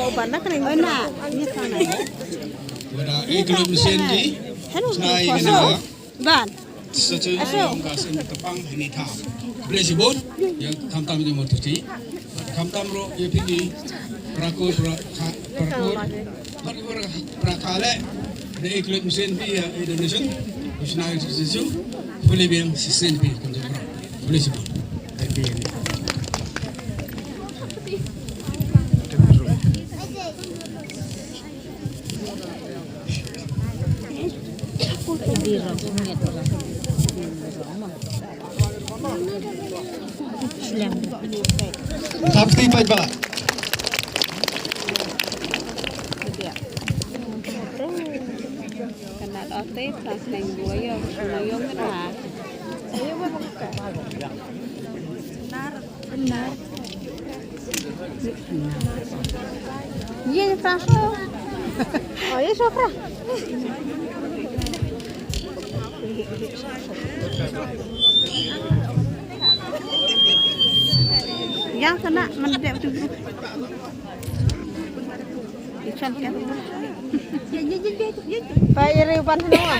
kau ban nak kena ni sana. Wala iklim sendi. Sai kana. Ban. Secu yang Syiem Latympang ini tham. Presibon yang kamtam je motuti. Kamtam ro ye pigi prakul prakale de iklim sendi ya Indonesia. Usnai sesu boleh biang sendi kontemporer. Presibon. Tapi ini. Tapi baik bala. Kena ote plus neng dua yo, mayong kena. Ayo buka. Benar. Iya, Franco. Oh, iya, Sofra. Yang kena mendek tu. Ikan kan. Pak iri upan semua.